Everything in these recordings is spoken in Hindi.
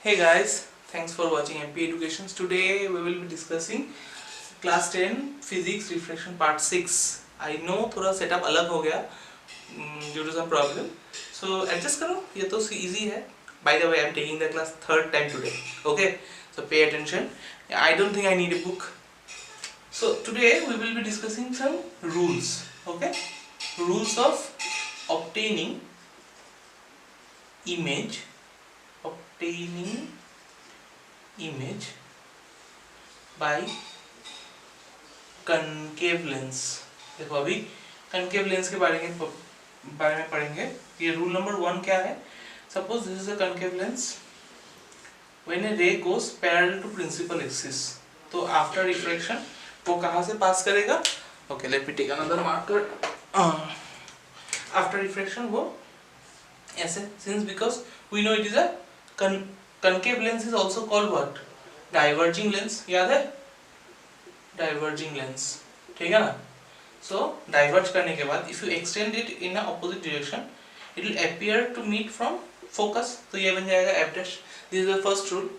Hey guys, thanks for watching MP Educations. Today we will be discussing class 10 physics reflection part 6. I know थोड़ा setup अलग हो गया due to some problem. So adjust करो, ये तो easy है. By the way, I am taking the class third time today. Okay, so pay attention. I don't think I need a book. So today we will be discussing some rules. Okay, rules of obtaining image by concave lens. देखो अभी concave lens के बारे में पढ़ेंगे. ये रूल नंबर 1 क्या है? Suppose this is a concave lens. When a ray goes parallel to principal axis, तो after refraction वो कहाँ से पास करेगा? Okay, let me take another marker. After refraction वो ऐसे, since because we know it is a concave lens is also called what? Diverging lens. याद है? Diverging lens. ठीक है ना? So diverge करने के बाद if you extend it in a opposite direction, it will appear to meet from focus. तो ये बन जाएगा f dash. This is the first rule.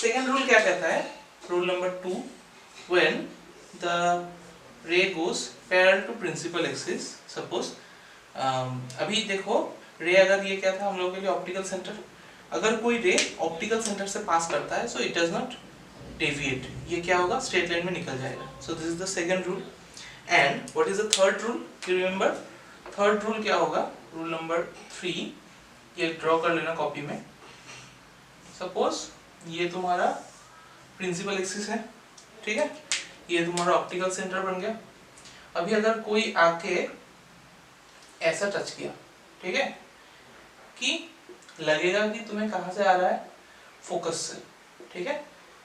Second rule क्या कहता है? Rule number 2. When the ray goes parallel to principal axis, suppose अभी देखो रे अगर ये क्या था हम लोगों के लिए ऑप्टिकल सेंटर. अगर कोई रे ऑप्टिकल सेंटर से पास करता है so it does not deviate. ये क्या होगा? स्ट्रेट लाइन में निकल जाएगा. So this is the second rule. And what is the third rule? You remember third rule क्या होगा? Rule number 3. ये ड्रॉ कर लेना कॉपी में. सपोज ये तुम्हारा प्रिंसिपल एक्सिस है, ठीक है, ये तुम्हारा ऑप्टिकल सेंटर बन गया. अभी अगर कोई आके ऐसा टच किया, ठीक है, कि लगेगा कि तुम्हें कहाँ से आ रहा है? फोकस से, ठीक है,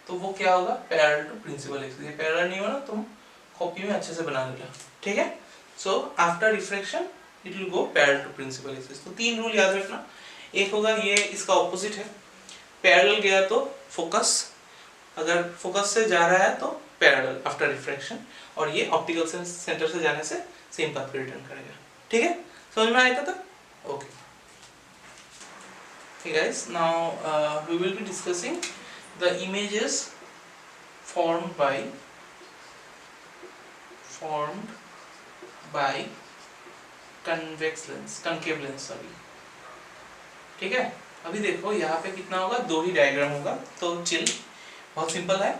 तो वो क्या होगा? Parallel to principal axis. ये पैरेलल नहीं होना, तुम कॉपी में अच्छे से बना लेना, ठीक है. So after refraction it will go parallel to principal axis. तो 3 रूल याद रखना. एक होगा ये इसका ऑपोजिट है, पैरेलल गया तो फोकस, अगर फोकस से जा रहा है तो पैरेलल आफ्टर रिफ्रैक्शन, और ये ऑप्टिकल सेंटर से जाने से सेम पाथ पे रिटर्न करेगा. ठीक है, समझ में आया था? Okay. Hey guys, now we will be discussing the images formed by convex lens, concave lens, sorry. ठीक है, अभी देखो यहाँ पे कितना होगा? 2 ही डायग्राम होगा, तो चिल, बहुत सिंपल है.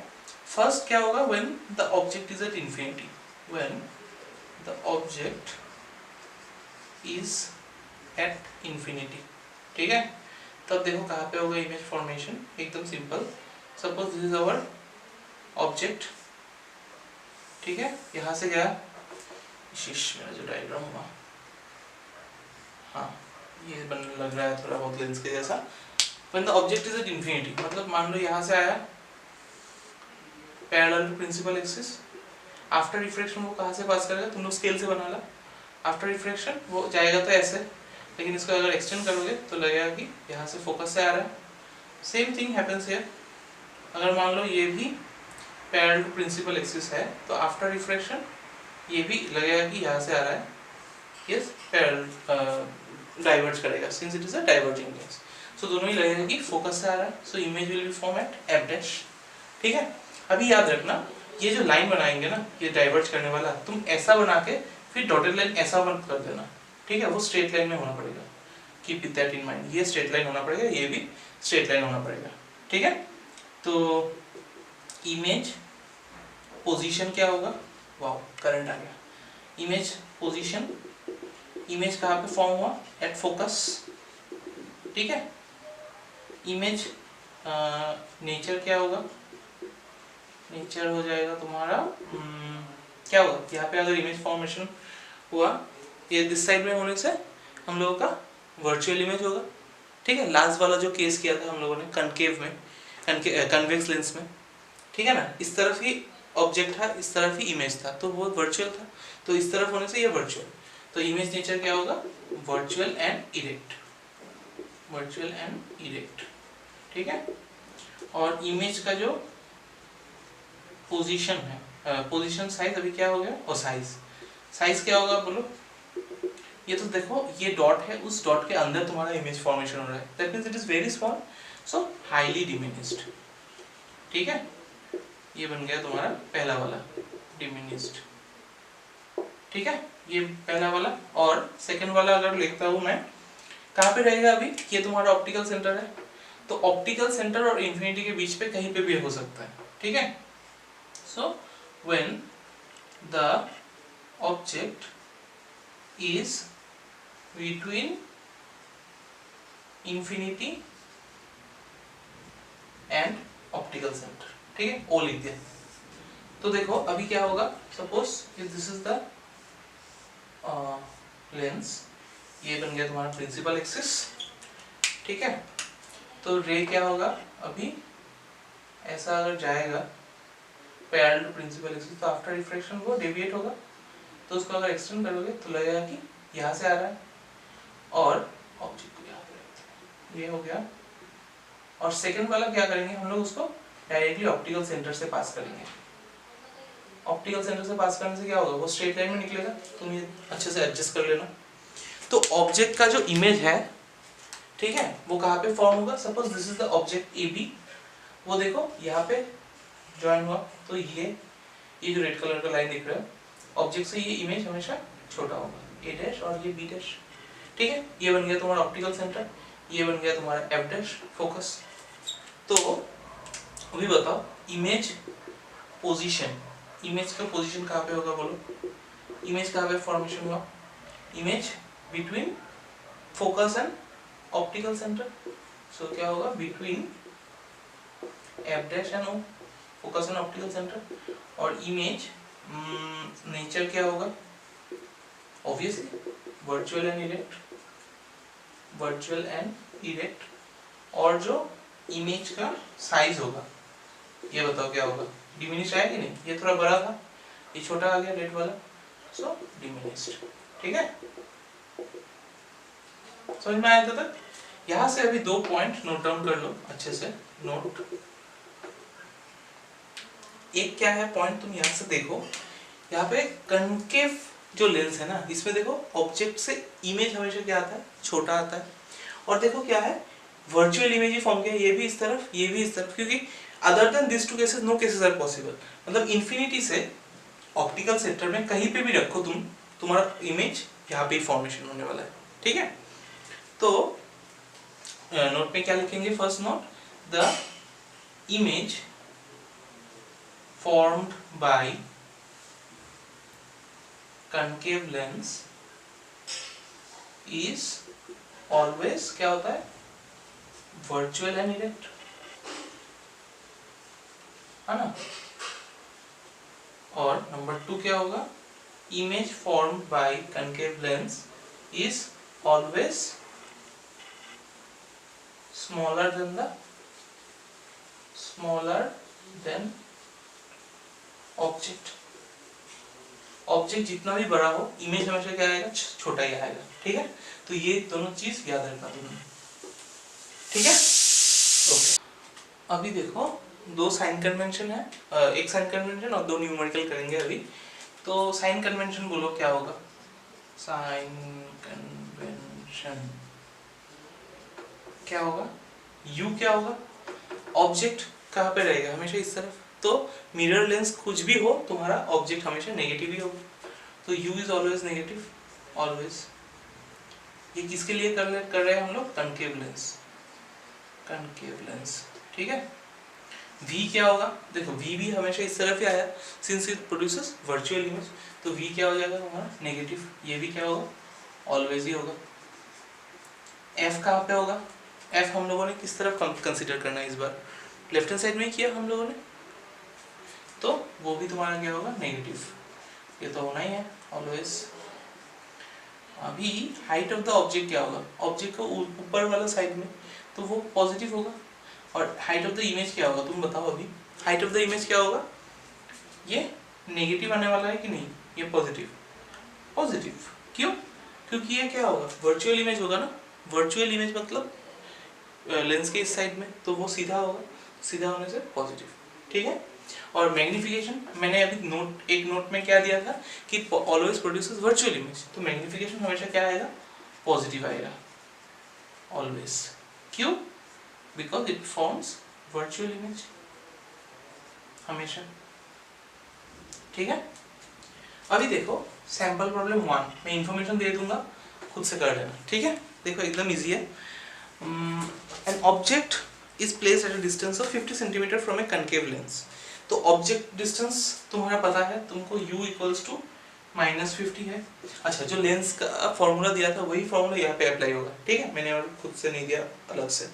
फर्स्ट क्या होगा? when the object is at infinity, when the object is at infinity, ठीक है. तब देखो कहाँ पे होगा इमेज फॉर्मेशन? एकदम simple. Suppose this is our object, ठीक है, यहाँ से गया, मेरा जो डायग्राम हुआ, हाँ ये बनने लग रहा है थोड़ा बहुत लेंस के जैसा. When the object is at infinity, मतलब मान लो यहाँ से आया parallel to principal axis. After refraction वो कहाँ से पास करेगा? तुम लोग स्केल से बना ला. आफ्टर रिफ्रैक्शन वो जाएगा तो ऐसे, लेकिन इसको अगर एक्सटेंड करोगे तो लगेगा कि यहाँ से फोकस से आ रहा है. Same thing happens here. अगर मान लो ये भी पैरेलल टू प्रिंसिपल एक्सिस है तो आफ्टर रिफ्रैक्शन ये भी लगेगा कि यहाँ से आ रहा है. यस, पैरेलल डाइवर्ज करेगा since it is a diverging lens. So दोनों ही लगेगा कि फोकस से आ रहा है. So image will be form at F dash. ठीक है, अभी याद रखना ये जो लाइन बनाएंगे ना, ये डाइवर्ज करने वाला, तुम ऐसा बना के फिर डॉटेड लाइन ऐसा बंद कर देना, ठीक है. वो स्ट्रेट लाइन में होना पड़ेगा. Keep it that in mind. ये स्ट्रेट लाइन होना पड़ेगा, ये भी स्ट्रेट लाइन होना पड़ेगा, ठीक है. तो इमेज पोजीशन क्या होगा? वाओ, करंट आ गया. इमेज पोजीशन, इमेज कहाँ पे फॉर्म हुआ? एट फोकस, ठीक है. इमेज नेचर क्या होगा? नेचर हो जाएगा तुम्हारा क्या होगा? यहाँ पे अगर इमेज फॉर्मेशन हुआ ये दिस साइड में होने से हम लोगों का वर्चुअल इमेज होगा, ठीक है. लास्ट वाला जो केस किया था हम लोगों ने कनकेव में, कन्वेक्स लेंस में, ठीक है ना, इस तरफ ही ऑब्जेक्ट था, इस तरफ ही इमेज था, तो वो वर्चुअल था. तो इस तरफ होने से ये वर्चुअल. तो इमेज नेचर क्या होगा? Virtual and erect. Virtual and erect, ठीक है. और इमेज का जो पोजीशन है, पोजीशन साइज अभी क्या हो गया? और साइज क्या होगा बोलो? ये तो देखो ये डॉट है, उस डॉट के अंदर तुम्हारा इमेज फॉर्मेशन हो रहा है. That means it is very small. So highly diminished. ठीक है, ये बन गया तुम्हारा पहला वाला डिमिनिस्ड। ठीक है, ये पहला वाला। और सेकंड वाला अगर लिखता हूं मैं, कहाँ पे रहेगा अभी, ये तुम्हारा ऑप्टिकल सेंटर है, तो ऑप्टिकल सेंटर और इंफिनिटी के बीच पे कहीं पे भी हो सकता है। ठीक है, so when the object is between infinity and optical centre. ठीक है, ओ लिख दिया। तो देखो अभी क्या होगा, suppose this is the lens, ये बन गया तुम्हारा प्रिंसिपल एक्सिस। ठीक है, तो रे क्या होगा, अभी ऐसा अगर जाएगा पैरेलल टू प्रिंसिपल एक्सिस, तो आफ्टर रिफ्रैक्शन वो डेविएट होगा, तो उसको अगर एक्सटेंड करोगे तो लगेगा कि यहाँ से आ रहा है, और ऑब्जेक्ट को यहाँ पे, ये हो गया। और सेकंड वाला क्या करेंगे हम लोग, उसको डायरेक्टली ऑप्टिकल सेंटर से पास करेंगे। ऑप्टिकल सेंटर से पास करने से क्या होगा, वो स्ट्रेट लाइन में निकलेगा, तुम ये अच्छे से एडजस्ट कर लेना। तो ऑब्जेक्ट का जो इमेज है, ठीक है, वो कहाँ पे फॉर्म होगा, suppose this is the object A B, वो देखो यहाँ पे ज्वाइन हुआ, तो ये जो रेड कलर का लाइन दिख रहा है, ऑब्जेक्ट से ये इमेज हमेशा छोटा होगा, ए डैश और ये बी डैश। ठीक है, ये बन गया तुम्हारा ऑप्टिकल सेंटर, ये बन गया तुम्हारा एफ डैश फोकस। तो अभी बताओ इमेज पोजीशन, इमेज का पोजीशन कहाँ पे होगा बोलो, इमेज कहाँ पे फॉर्मेशन हुआ, image between focus and optical centre. So क्या होगा, between F dash and O, focus and optical centre. और इमेज नेचर क्या होगा, obviously virtual and erect, virtual and erect. और जो इमेज का साइज होगा, ये बताओ क्या होगा, डिमिनिश आया कि नहीं, ये थोड़ा बड़ा था, ये छोटा आ गया रेड वाला, सो डिमिनिश्ड। ठीक है, समझ में आया तक? यहाँ से अभी 2 पॉइंट नोट डाउन कर लो अच्छे से, नोट। एक क्या है पॉइंट, तुम यहाँ से देखो, यहाँ पे कनकेव जो लेंस है ना, इसमें देखो ऑब्जेक्ट से इमेज हमेशा क्या आता है, छोटा आता है। और देखो क्या है, वर्चुअल इमेज ही फॉर्म किया, ये भी इस तरफ, ये भी इस तरफ, क्योंकि other than this two cases no cases are possible. मतलब इंफिनिटी से ऑप्टिकल सेंटर में कहीं पे भी रखो तुम, तुम्हारा इमेज यहाँ पे फॉर्मेशन होने वाला है। ठीक है, तो नोट में क्या लिखेंगे, first note, the image formed by concave lens is always क्या होता है, virtual and erect, है ना। और नंबर 2 क्या होगा, image formed by concave lens is always smaller than object. Object जितना भी बड़ा हो, इमेज हमेशा क्या आएगा, छोटा ही आएगा। ठीक है, तो ये दोनों चीज याद रखना तुमने। ठीक है, ओके। अभी देखो 2 साइन कन्वेंशन है, एक साइन कन्वेंशन और 2 न्यूमेरिकल करेंगे अभी। तो साइन कन्वेंशन बोलो क्या होगा, साइन कन्वेंशन क्या होगा, यू क्या होगा, ऑब्जेक्ट कहाँ पे रहेगा, हमेशा इस तरफ, तो मिरर लेंस कुछ भी हो, तुम्हारा ऑब्जेक्ट हमेशा नेगेटिव ही होगा, तो u is always negative, always. ये किसके लिए कर रहे हैं हम लोग, कनकेव लेंस, कनकेव लेंस। ठीक है, v क्या होगा, देखो v भी हमेशा इस तरफ ही आया, since it produces virtual image, तो v क्या हो जाएगा हमारा, नेगेटिव। ये भी क्या होगा, ऑलवेज ही होगा। f कहाँ पे होगा, f हम लोगों ने किस तरफ कंसिडर करना है इस बार, लेफ्ट हैंड साइड में किया हम लोगों ने, तो वो भी तुम्हारा क्या होगा, नेगेटिव। ये तो होना ही है ऑलवेज। अभी हाइट ऑफ द ऑब्जेक्ट क्या होगा, ऑब्जेक्ट को ऊपर वाला साइड में, तो वो पॉजिटिव होगा। और हाइट ऑफ द इमेज क्या होगा, तुम बताओ अभी, हाइट ऑफ द इमेज क्या होगा, ये नेगेटिव आने वाला है कि नहीं, ये पॉजिटिव, पॉजिटिव। क्यों, क्योंकि ये क्या होगा, वर्चुअल इमेज होगा ना, वर्चुअल इमेज मतलब लेंस के इस साइड में, तो वो सीधा होगा, सीधा होने से पॉजिटिव। ठीक है, और मैग्निफिकेशन मैंने अभी एक नोट में क्या दिया था कि ऑलवेज प्रोड्यूसेस वर्चुअल इमेज, तो मैग्निफिकेशन हमेशा क्या आएगा, पॉजिटिव आएगा ऑलवेज। क्यों, because it forms virtual image हमेशा। ठीक है, अभी देखो सैंपल प्रॉब्लम 1, मैं इंफॉर्मेशन दे दूंगा, खुद से कर लेना। ठीक है, देखो एकदम इजी है। An object is placed at a distance of 50 centimetre from A concave lens. तो ऑब्जेक्ट डिस्टेंस तुम्हारा पता है तुमको, u इक्वल्स टू -50 है। अच्छा, जो लेंस का फॉर्मूला दिया था वही फॉर्मूला यहाँ पे अप्लाई होगा। ठीक है, मैंने और खुद से नहीं दिया अलग से।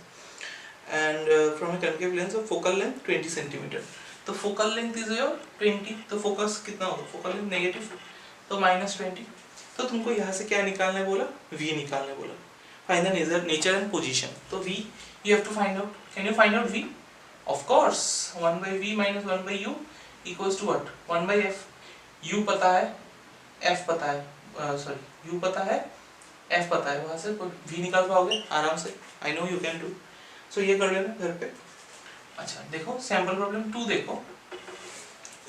And from A concave lens of focal length 20 centimetre. तो फोकल लेंथ इज योर 20, तो फोकस कितना होगा, फोकल लेंथ नेगेटिव, तो -20। तो तुमको यहाँ से क्या निकालने बोला, v निकालने बोला। Find the nature and position. तो v you have to find out. Can you find out v? Of course, 1/v minus 1/u equals to what? 1/f. u पता है, f पता है, सॉरी u पता है, f पता है, वहाँ से v निकाल पाओगे आराम से। I know you can do. So ये कर लेना घर पे। अच्छा देखो सैम्पल प्रॉब्लम 2 देखो,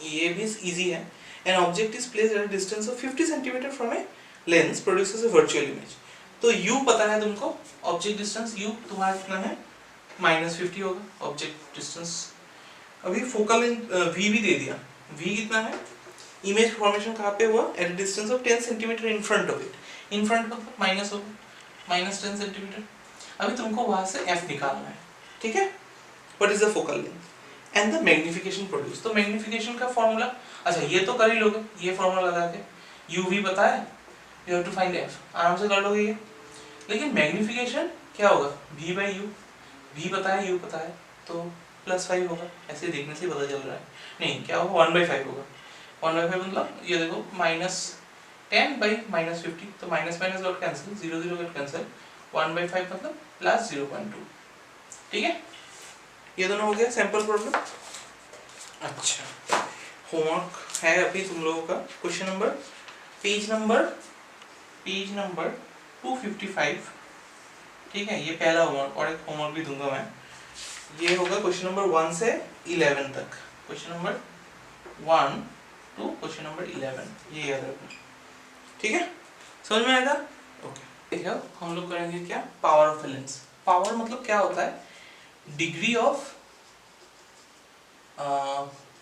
ये भी इजी है। An object is placed at a distance of 50 centimeter from a lens produces a virtual image. तो u पता है तुमको, ऑब्जेक्ट डिस्टेंस u तुम्हारा कितना है, -50 होगा ऑब्जेक्ट डिस्टेंस। अभी फोकल लेंथ v भी दे दिया, v कितना है, इमेज फॉर्मेशन कहाँ पे हुआ, at a distance of 10 centimetre in front of it. In front मतलब माइनस होगा, -10 सेंटीमीटर। अभी तुमको वहां से f निकालना है। ठीक है, what is the focal length and the magnification produce. तो मैग्निफिकेशन का फॉर्मूला, अच्छा ये तो कर ही लोगे, ये फॉर्मूला लगा के, uv पता है, you have to find f, आराम से कर लोगे ये। लेकिन मैग्निफिकेशन क्या होगा, v/u, v पता है, u पता है, तो +5 होगा। ऐसे देखने से पता चल रहा है, नहीं क्या होगा, 1/5 होगा। 1/5 मतलब ये देखो -10 by -50, तो minus minus dot cancel, 0 0 dot cancel, 1/5 मतलब +0.2। ठीक है, ये दोनों हो गया सैंपल प्रॉब्लम। अच्छा, होमवर्क है अभी तुम लोगों का, क्वेश्चन नंबर, पेज नंबर 255। ठीक है, ये पहला होमवर्क, और एक होमवर्क भी दूंगा मैं। ये होगा क्वेश्चन नंबर 1 से 11 तक, question number 1 to question number 11, ये याद रखना। ठीक है, समझ में आएगा? ओके, देखो हम लोग करेंगे क्या, पावर ऑफ लेंस। पावर मतलब क्या होता है, डिग्री ऑफ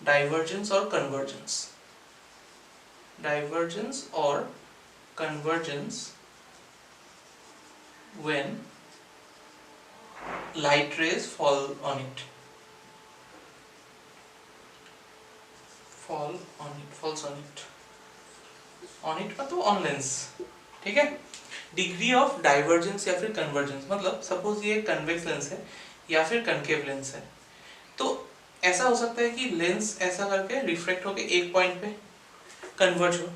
डाइवर्जेंस और कन्वर्जेंस, डाइवर्जेंस और convergence when light rays fall on it, falls on it मतलब on lens। ठीक है, डिग्री ऑफ डाइवर्जेंस या फिर कन्वर्जेंस मतलब सपोज ये कन्वेक्स लेंस है या फिर कनकेव लेंस है, तो ऐसा हो सकता है कि लेंस ऐसा करके रिफ्रैक्ट होके एक पॉइंट पे कन्वर्ज हो,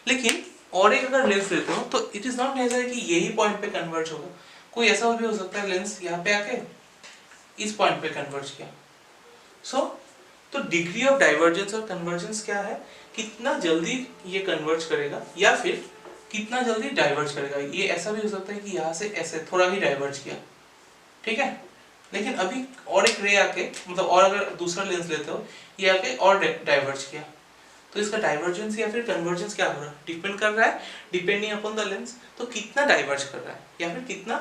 लेकिन और एक अगर लेंस लेते हो तो इट इज नॉट नेसेसरी कि यही पॉइंट पे कन्वर्ज होगा। कोई ऐसा भी हो सकता है लेंस यहाँ पे आके इस पॉइंट पे कन्वर्ज किया। तो डिग्री ऑफ डाइवर्जेंस और कन्वर्जेंस क्या है, कितना जल्दी ये कन्वर्ज करेगा या फिर कितना जल्दी डाइवर्ज करेगा। ये ऐसा भी हो सकता है कि यहाँ से ऐसे थोड़ा ही डाइवर्ज किया, ठीक है, लेकिन अभी और एक रे आके मतलब और अगर दूसरा लेंस लेते हो ये आके और डाइवर्ज किया, तो इसका डाइवर्जेंस या फिर कन्वर्जेंस क्या हो रहा है, डिपेंड कर रहा है, डिपेंडिंग अपॉन द लेंस, तो कितना डाइवर्ज कर रहा है या फिर कितना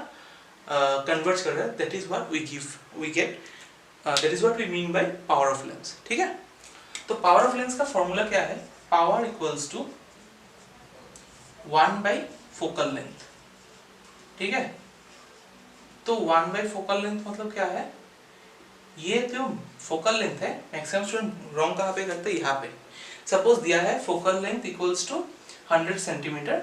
कन्वर्ज कर रहा है, that is what we get, that is what we mean by power of lens. ठीक है, तो पावर ऑफ लेंस का फॉर्मूला क्या है, power equals to 1 by focal length. ठीक है, तो 1 बाय फोकल लेंथ मतलब क्या है, ये जो फोकल लेंथ है, मैक्सिमम स्टूडेंट रॉन्ग कहाँ पे करते हैं, यहाँ पे। सपोज दिया है focal length equals to 100 centimetre,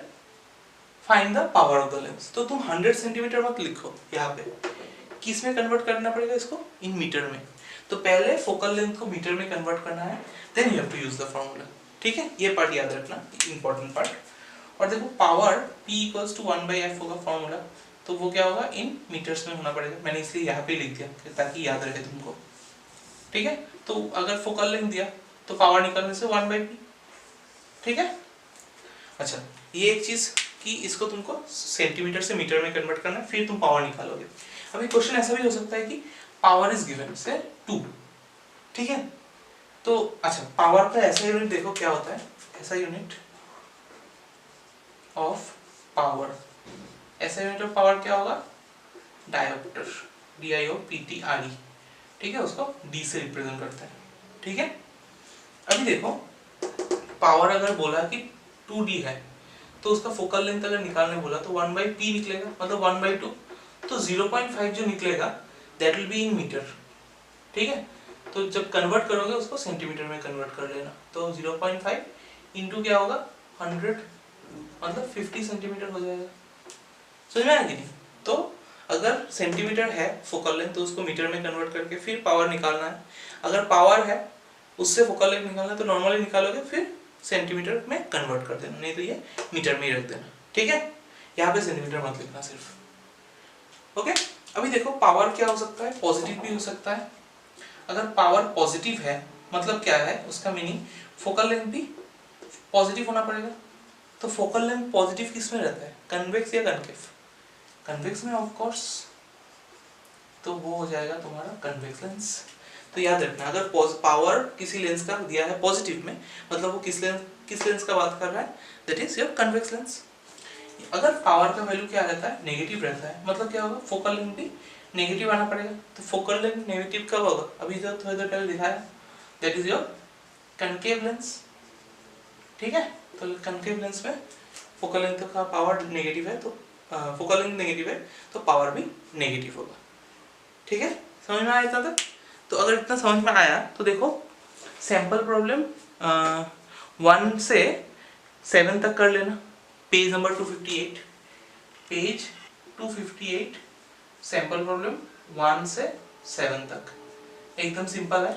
find the power of the lens. तो तुम 100 सेंटीमीटर मत लिखो, यहाँ पे किस में कन्वर्ट करना पड़ेगा इसको, इन मीटर में। तो पहले फोकल लेंथ को मीटर में कन्वर्ट करना है, then you have to use the formula. ठीक है, ये पार्ट याद रखना, इंपॉर्टेंट पार्ट। और देखो power P equals to 1/f होगा फॉर्मूला, तो वो क्या होगा, इन मीटर्स में होना पड़ेगा। मैंने इसलिए यहाँ पे लिख दिया ताकि याद रहे तुमको। ठीक है, तो अगर फोकल लेंथ दिया तो पावर निकालने से 1/p। ठीक है, अच्छा ये एक चीज कि इसको तुमको सेंटीमीटर से मीटर में कन्वर्ट करना है, फिर तुम पावर निकालोगे। अभी क्वेश्चन ऐसा भी हो सकता है कि पावर इज गिवन से 2। ठीक है, तो अच्छा पावर का ऐसा यूनिट देखो क्या होता है, ऐसा यूनिट ऑफ पावर, ऐसा यूनिट ऑफ पावर क्या होगा, डायोप्टर। DIOPTRE, ठीक है, उसको D से रिप्रेजेंट करते हैं, ठीक है। अभी देखो पावर अगर बोला कि 2D है तो उसका फोकल लेंथ अगर निकालने बोला तो 1/p निकलेगा, मतलब 1/2, तो 0.5 जो निकलेगा that will be in metre, ठीक है। तो जब कन्वर्ट करोगे उसको सेंटीमीटर में कन्वर्ट कर लेना, तो 0.5 इंटू क्या होगा 100, मतलब 50 सेंटीमीटर हो जाएगा। समझ में आया कि नहीं? तो अगर सेंटीमीटर है फोकल लेंथ तो उसको मीटर में कन्वर्ट करके फिर पावर निकालना है, अगर पावर है उससे फोकल लेंथ निकालना है तो नॉर्मली निकालोगे फिर सेंटीमीटर में कन्वर्ट कर देना, नहीं तो ये मीटर में ही रख देना, ठीक है। यहाँ पे सेंटीमीटर मत लिखना सिर्फ, ओके। अभी देखो पावर क्या हो सकता है, पॉजिटिव भी हो सकता है। अगर पावर पॉजिटिव है मतलब क्या है, उसका मीनिंग फोकल लेंथ भी पॉजिटिव होना पड़ेगा। तो फोकल लेंथ पॉजिटिव किस में रहता है, कन्वेक्स या कनकेव? कन्वेक्स में ऑफ कोर्स, तो वो हो जाएगा तुम्हारा कन्वेक्स लेंस। तो याद रखना अगर पावर किसी लेंस का दिया है पॉजिटिव में मतलब वो किस लेंस का बात कर रहा है, that is your convex lens. अगर पावर का वैल्यू क्या रहता है, नेगेटिव रहता है, मतलब क्या होगा, फोकल लेंथ भी नेगेटिव आना पड़ेगा। तो फोकल लेंथ नेगेटिव कब होगा, अभी जो थोड़ी देर पहले दिखाया, that is your concave lens, ठीक है। तो कनकेव लेंस में फोकल लेंथ का पावर नेगेटिव है, तो फोकल लेंथ नेगेटिव है तो पावर भी नेगेटिव होगा, ठीक है। समझ में आया था? तो अगर इतना समझ में आया तो देखो सैंपल प्रॉब्लम 1 से 7 तक कर लेना, page number 258, page 258, sample problem 1 से 7 तक, एकदम सिंपल है,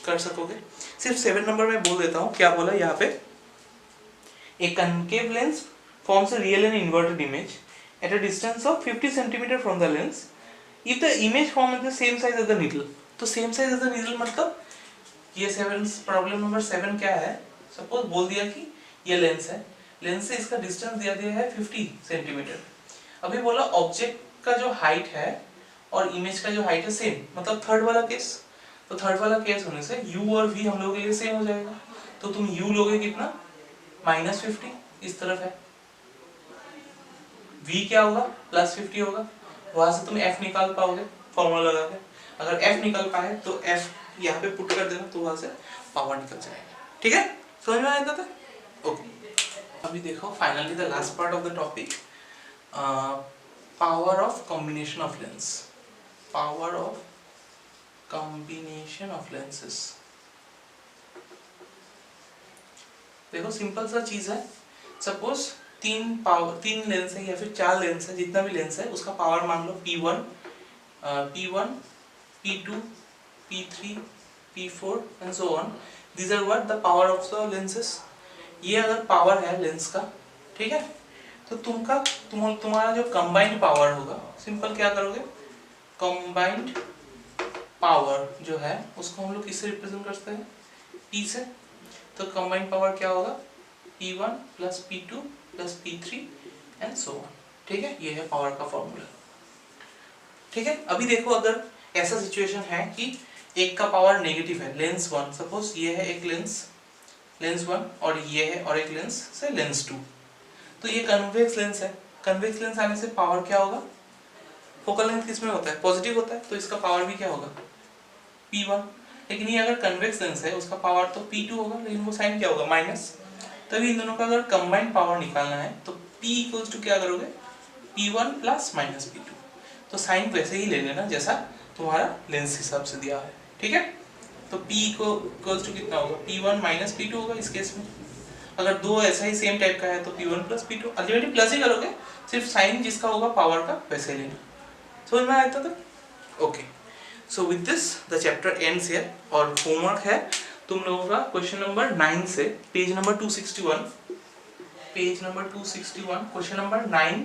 कर सकोगे। सिर्फ 7 नंबर में बोल देता हूँ क्या बोला यहाँ पे, A concave lens forms a real and inverted image at a distance of 50 cm from the lens if the image forms the same size as the needle। तो same size as the needle मतलब ये 7 प्रॉब्लम नंबर 7 क्या है, सपोज बोल दिया कि ये लेंस है, लेंस से इसका डिस्टेंस दिया है 50 सेंटीमीटर। अभी बोला ऑब्जेक्ट का जो हाइट है और इमेज का जो हाइट है सेम, मतलब थर्ड वाला केस। तो थर्ड वाला केस होने से u और v हम लोगों के लिए सेम हो जाएगा। तो तुम u लोगे कितना, -50 इस तरफ है, v क्या होगा +50 होगा, वहां से तुम f निकाल पाओगे फॉर्मूला लगा के। अगर f निकल पाए तो f यहाँ पे पुट कर देना, तो वहां से पावर निकल जाएगा, ठीक है। समझ में आया था? ओके। अभी देखो finally the last part of the topic, power of combination of lens, power of combination of lenses. देखो सिंपल सा चीज है, सपोज तीन लेंस है या फिर 4 लेंस है, जितना भी लेंस है उसका पावर मान लो P1, P2, P3, P4 and so on। These are what the power of the lenses। ये अगर पावर है लेंस का, ठीक है, तो तुम्हारा जो कंबाइंड पावर होगा, सिंपल क्या करोगे, कंबाइंड पावर जो है उसको हम लोग किससे रिप्रेजेंट करते हैं, P से। तो कंबाइंड पावर क्या होगा, P1 + P2 + P3 and so on, ठीक है। ये है पावर का फॉर्मूला, ठीक है। अभी देखो अगर ऐसा सिचुएशन है कि एक का पावर नेगेटिव है, लेंस 1, सपोज ये है एक लेंस 1 और ये है और एक लेंस से लेंस 2, तो ये कन्वेक्स लेंस है। कन्वेक्स लेंस आने से पावर क्या होगा, फोकल लेंथ किस में होता है, पॉजिटिव होता है, तो इसका पावर भी क्या होगा P1। लेकिन ये अगर कन्वेक्स लेंस है उसका पावर तो P2 होगा, लेकिन वो साइन क्या होगा, माइनस। तभी इन दोनों का अगर कंबाइंड पावर निकालना है तो P = क्या करोगे, P1 + -P2। तो साइन वैसे ही ले लेना जैसा तुम्हारा लेंस हिसाब से दिया है, ठीक है। तो P = कितना होगा, P1 - P2 होगा इस केस में। अगर दो ऐसा ही सेम टाइप का है तो P1 + P2, अल्टीमेटली प्लस ही करोगे, सिर्फ साइन जिसका होगा पावर का वैसे ही लेना। समझ में आया था? Okay. So with this the chapter ends here। और होमवर्क है तुम लोगों का क्वेश्चन नंबर 9 से page number 261, page number 261 question number 9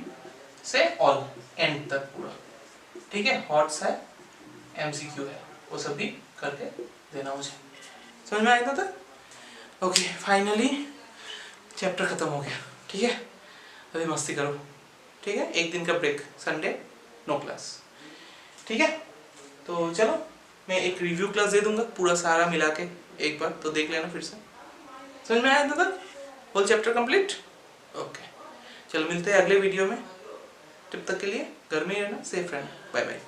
से ऑल एंड तक पूरा, ठीक है। हॉट्स है, MCQ है, वो सब भी करके देना मुझे। समझ में आया था? ओके, फाइनली चैप्टर खत्म हो गया, ठीक है। अभी मस्ती करो, ठीक है। एक दिन का ब्रेक, संडे नो क्लास, ठीक है। तो चलो मैं एक रिव्यू क्लास दे दूंगा पूरा सारा मिला के एक बार, तो देख लेना फिर से। समझ में आया था? Whole chapter complete. ओके, चलो मिलते हैं अगले वीडियो में। तब तक के लिए घर में ही रहना, सेफ रहना, बाय बाय।